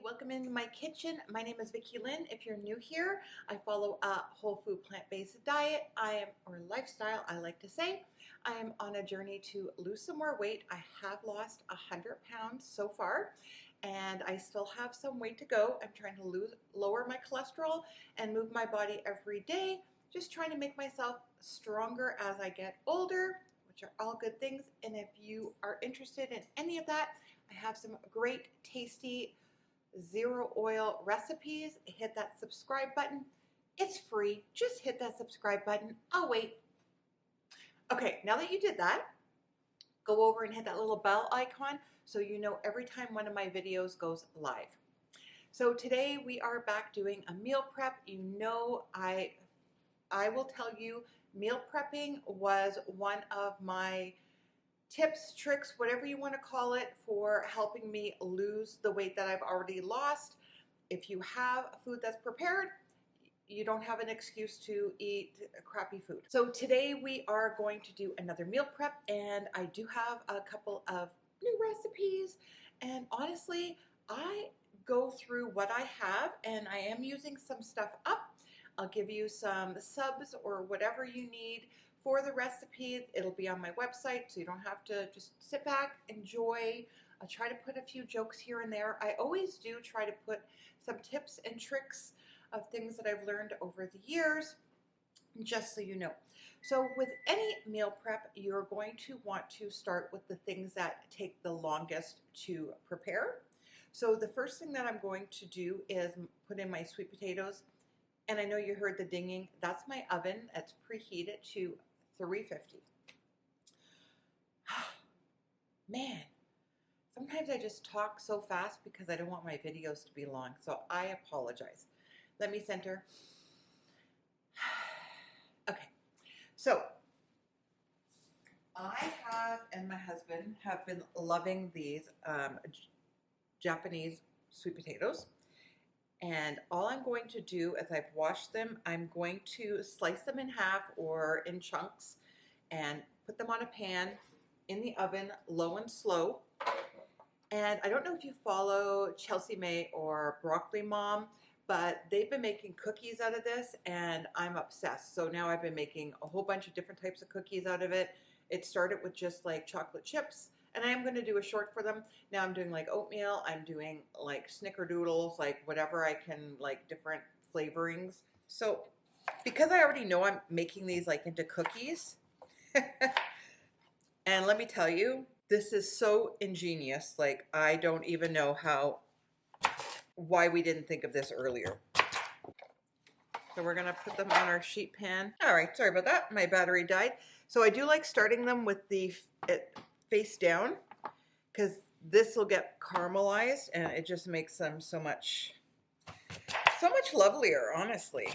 welcome into my kitchen. My name is Vicki-Lynne. If you're new here, I follow a whole food plant-based diet, or lifestyle, I like to say. I am on a journey to lose some more weight. I have lost 100 pounds so far, and I still have some weight to go. I'm trying to lower my cholesterol and move my body every day, just trying to make myself stronger as I get older, which are all good things. And if you are interested in any of that, I have some great, tasty, zero oil recipes. Hit that subscribe button. It's free. Just hit that subscribe button. I'll wait. Okay, now that you did that, go over and hit that little bell icon so you know every time one of my videos goes live. So today we are back doing a meal prep. You know, I will tell you, meal prepping was one of my tips, tricks, whatever you want to call it, for helping me lose the weight that I've already lost. If you have food that's prepared, you don't have an excuse to eat crappy food. So today we are going to do another meal prep, and I do have a couple of new recipes, and honestly, I go through what I have, and I am using some stuff up. I'll give you some subs or whatever you need for the recipe. It'll be on my website, so you don't have to just sit back, enjoy. I'll try to put a few jokes here and there. I always do try to put some tips and tricks of things that I've learned over the years, just so you know. So with any meal prep, you're going to want to start with the things that take the longest to prepare. So the first thing that I'm going to do is put in my sweet potatoes. And I know you heard the dinging. That's my oven. It's preheated to 350. Man, sometimes I just talk so fast because I don't want my videos to be long. So I apologize. Let me center. Okay. So I have, and my husband have been loving these Japanese sweet potatoes. And all I'm going to do, as I've washed them, I'm going to slice them in half or in chunks and put them on a pan in the oven, low and slow. And I don't know if you follow Chelsea May or Broccoli Mom, but they've been making cookies out of this, and I'm obsessed. So now I've been making a whole bunch of different types of cookies out of it. It started with just like chocolate chips, and I am going to do a short for them. Now I'm doing like oatmeal, I'm doing like snickerdoodles, like whatever I can, like different flavorings. So because I already know I'm making these like into cookies, and let me tell you, this is so ingenious. Like, I don't even know why we didn't think of this earlier. So we're gonna put them on our sheet pan. All right, sorry about that, my battery died. So I do like starting them with it face down, because this will get caramelized and it just makes them so much lovelier, honestly.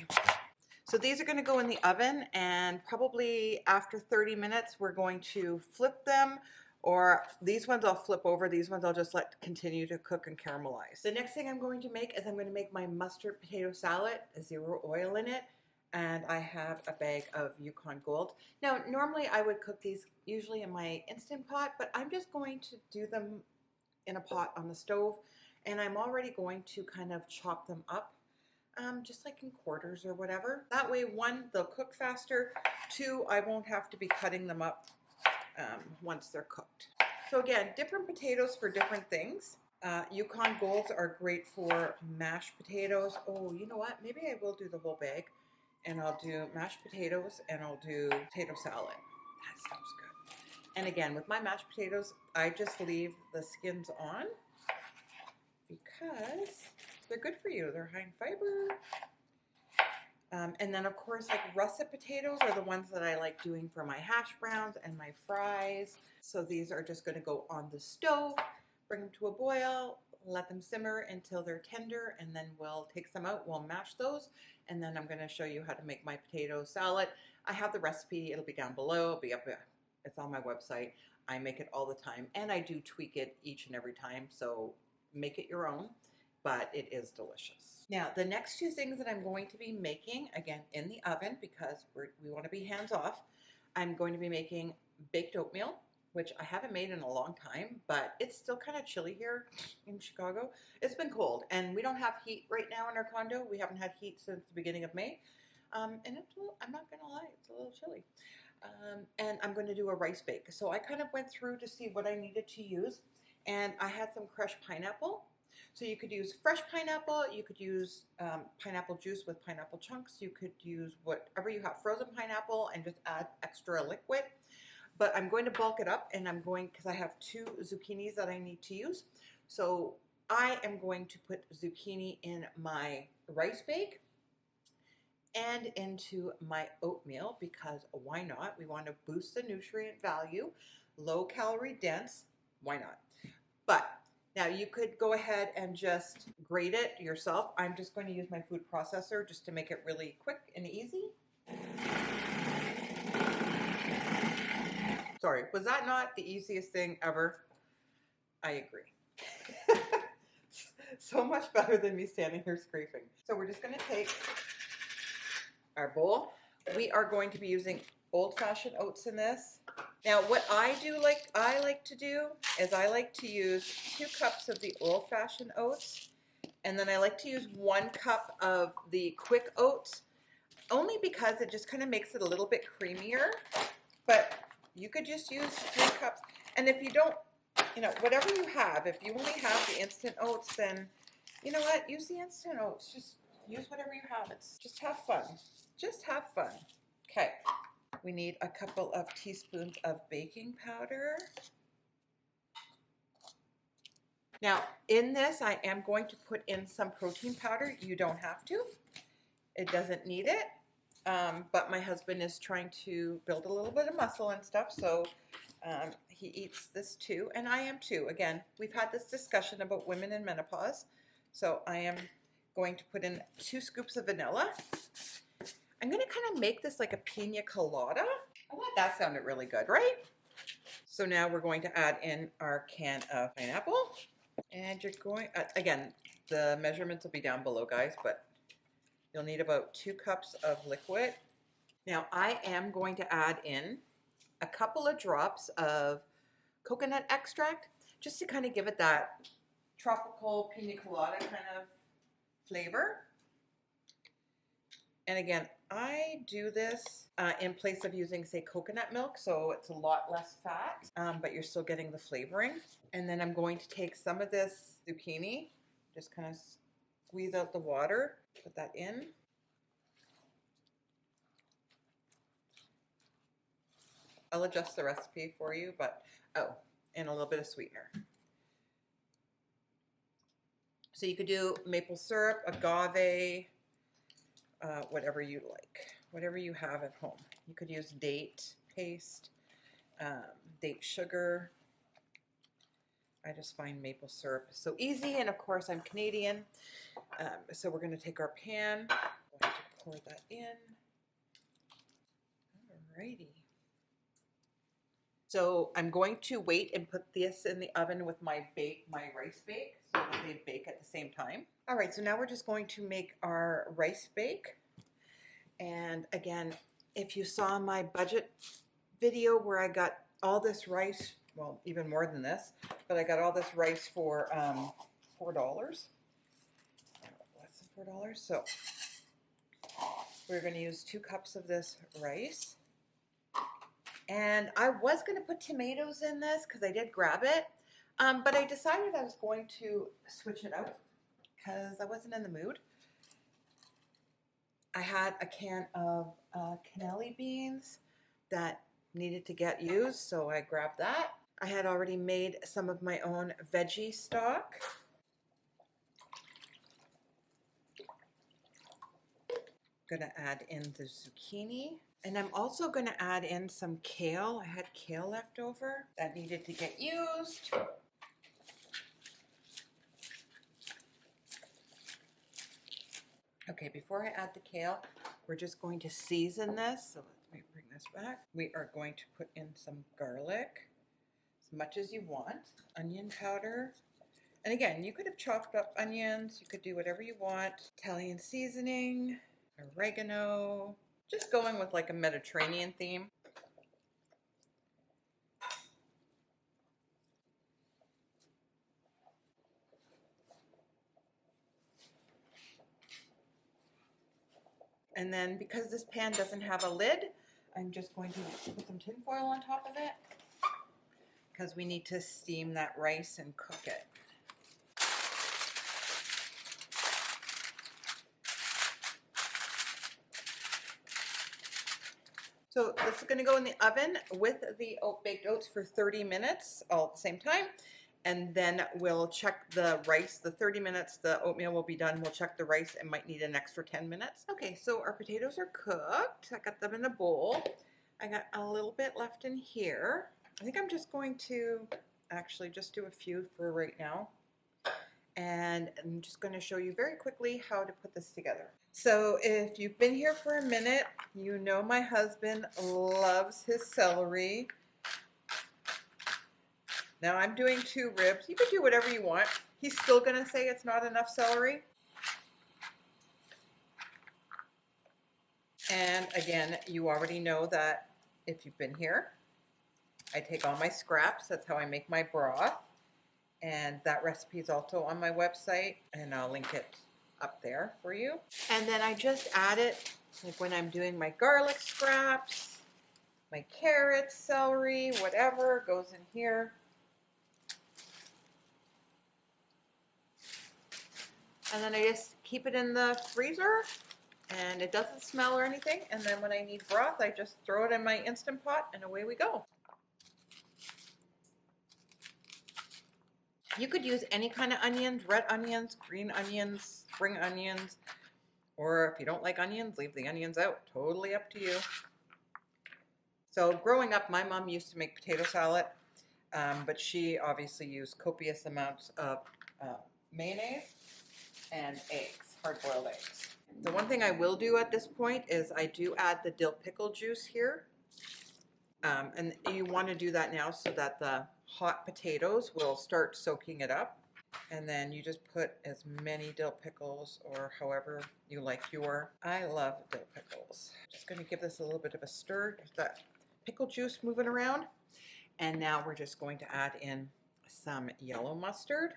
So these are going to go in the oven, and probably after 30 minutes we're going to flip them, or these ones I'll flip over, these ones I'll just let continue to cook and caramelize. The next thing I'm going to make is I'm going to make my mustard potato salad, zero oil in it. And I have a bag of 𝐂𝐎𝐍𝐍𝐄𝐂𝐓. Now, normally I would cook these usually in my Instant Pot, but I'm just going to do them in a pot on the stove. And I'm already going to kind of chop them up, just like in quarters or whatever. That way, one, they'll cook faster. Two, I won't have to be cutting them up once they're cooked. So again, different potatoes for different things. 𝐂𝐎𝐍𝐶𝐂𝐓 are great for mashed potatoes. Oh, you know what? Maybe I will do the whole bag. And I'll do mashed potatoes, and I'll do potato salad. That sounds good. And again, with my mashed potatoes, I just leave the skins on because they're good for you. They're high in fiber. And then, of course, like russet potatoes are the ones that I like doing for my hash browns and my fries. So these are just going to go on the stove, bring them to a boil, let them simmer until they're tender, and then we'll take them out, we'll mash those, and then I'm going to show you how to make my potato salad. I have the recipe, it'll be down below, it'll be up there. It's on my website. I make it all the time, and I do tweak it each and every time, so make it your own, but it is delicious. Now, the next two things that I'm going to be making, again, in the oven, because we want to be hands-off, I'm going to be making baked oatmeal. which I haven't made in a long time, but it's still kind of chilly here in Chicago. It's been cold, and we don't have heat right now in our condo. We haven't had heat since the beginning of May, and it's a little, I'm not gonna lie, it's a little chilly. And I'm going to do a rice bake. So I kind of went through to see what I needed to use, and I had some crushed pineapple. So you could use fresh pineapple, you could use pineapple juice with pineapple chunks, you could use whatever you have, frozen pineapple, and just add extra liquid. But I'm going to bulk it up, and I'm going, because I have 2 zucchinis that I need to use. So I am going to put zucchini in my rice bake and into my oatmeal, because why not? We want to boost the nutrient value, low calorie dense, why not? But now you could go ahead and just grate it yourself. I'm just going to use my food processor just to make it really quick and easy. Sorry, was that not the easiest thing ever? I agree. So much better than me standing here scraping. So we're just going to take our bowl. We are going to be using old-fashioned oats in this. Now what I like to do is I like to use 2 cups of the old-fashioned oats, and then I like to use 1 cup of the quick oats, only because it just kind of makes it a little bit creamier. But you could just use 3 cups, and if you don't, you know, whatever you have, if you only have the instant oats, then you know what, use the instant oats. Just use whatever you have. It's just have fun. Just have fun. Okay, we need a couple of teaspoons of baking powder. Now in this, I am going to put in some protein powder. You don't have to. It doesn't need it. But my husband is trying to build a little bit of muscle and stuff, so he eats this too, and I am too. Again, we've had this discussion about women in menopause, so I am going to put in 2 scoops of vanilla. I'm going to kind of make this like a pina colada. I thought that sounded really good, right? So now we're going to add in our can of pineapple, and you're going, again, the measurements will be down below, guys, but you'll need about 2 cups of liquid. Now I am going to add in a couple of drops of coconut extract, just to kind of give it that tropical pina colada kind of flavor. And again, I do this in place of using, say, coconut milk, so it's a lot less fat, but you're still getting the flavoring. And then I'm going to take some of this zucchini, just kind of squeeze out the water, put that in. I'll adjust the recipe for you, but, oh, and a little bit of sweetener. So you could do maple syrup, agave, whatever you like, whatever you have at home. You could use date paste, date sugar. I just find maple syrup is so easy, and of course I'm Canadian. So we're going to take our pan, we're going to pour that in. Alrighty. So I'm going to wait and put this in the oven with my rice bake, so that they bake at the same time. All right, so now we're just going to make our rice bake. And again, if you saw my budget video where I got all this rice, well, even more than this, but I got all this rice for $4. Less than $4. So we're going to use 2 cups of this rice. And I was going to put tomatoes in this because I did grab it, but I decided I was going to switch it out because I wasn't in the mood. I had a can of cannelli beans that needed to get used, so I grabbed that. I had already made some of my own veggie stock. Gonna add in the zucchini. And I'm also going to add in some kale. I had kale left over that needed to get used. Okay, before I add the kale, we're just going to season this. So let me bring this back. We are going to put in some garlic, as much as you want, onion powder. And again, you could have chopped up onions. You could do whatever you want. Italian seasoning, oregano. Just going with like a Mediterranean theme. And then because this pan doesn't have a lid, I'm just going to put some tin foil on top of it because we need to steam that rice and cook it. So this is going to go in the oven with the baked oats for 30 minutes all at the same time. And then we'll check the rice. The 30 minutes, the oatmeal will be done. We'll check the rice. It might need an extra 10 minutes. Okay, so our potatoes are cooked. I got them in a bowl. I got a little bit left in here. I think I'm just going to actually just do a few for right now. And I'm just going to show you very quickly how to put this together. So if you've been here for a minute, you know my husband loves his celery. Now I'm doing 2 ribs. You can do whatever you want. He's still going to say it's not enough celery. And again, you already know that if you've been here, I take all my scraps. That's how I make my broth. And that recipe is also on my website, and I'll link it up there for you. And then I just add it, like when I'm doing my garlic scraps, my carrots, celery, whatever goes in here. And then I just keep it in the freezer, and it doesn't smell or anything. And then when I need broth, I just throw it in my Instant Pot, and away we go. You could use any kind of onions, red onions, green onions, spring onions, or if you don't like onions, leave the onions out. Totally up to you. So growing up, my mom used to make potato salad, but she obviously used copious amounts of mayonnaise and eggs, hard-boiled eggs. The one thing I will do at this point is I do add the dill pickle juice here. And you want to do that now so that the hot potatoes will start soaking it up. And then you just put as many dill pickles or however you like your. I love dill pickles. Just going to give this a little bit of a stir, get that pickle juice moving around. And now we're just going to add in some yellow mustard.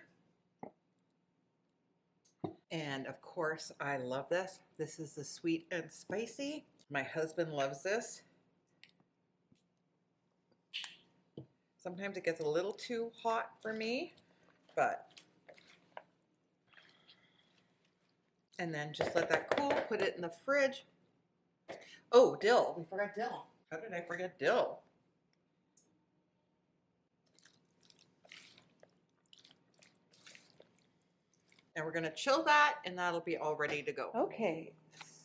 And of course, I love this. This is the sweet and spicy. My husband loves this. Sometimes it gets a little too hot for me, but. And then just let that cool, put it in the fridge. Oh, dill, we forgot dill. How did I forget dill? And we're gonna chill that, and that'll be all ready to go. Okay,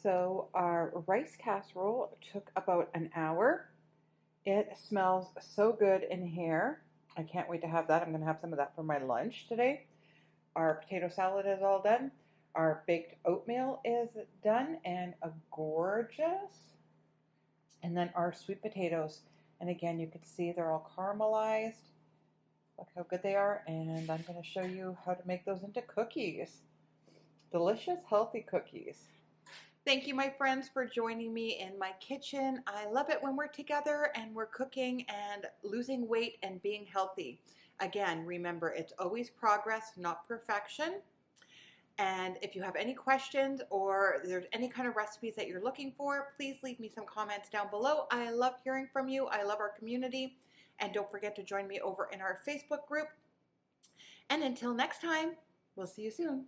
so our rice casserole took about an hour. It smells so good in here. I can't wait to have that. I'm gonna have some of that for my lunch today. Our potato salad is all done. Our baked oatmeal is done and gorgeous. And then our sweet potatoes. And again, you can see they're all caramelized. Look how good they are. And I'm going to show you how to make those into cookies. Delicious, healthy cookies. Thank you, my friends, for joining me in my kitchen. I love it when we're together and we're cooking and losing weight and being healthy. Again, remember, it's always progress, not perfection. And if you have any questions or there's any kind of recipes that you're looking for, please leave me some comments down below. I love hearing from you. I love our community. And don't forget to join me over in our Facebook group. And until next time, we'll see you soon.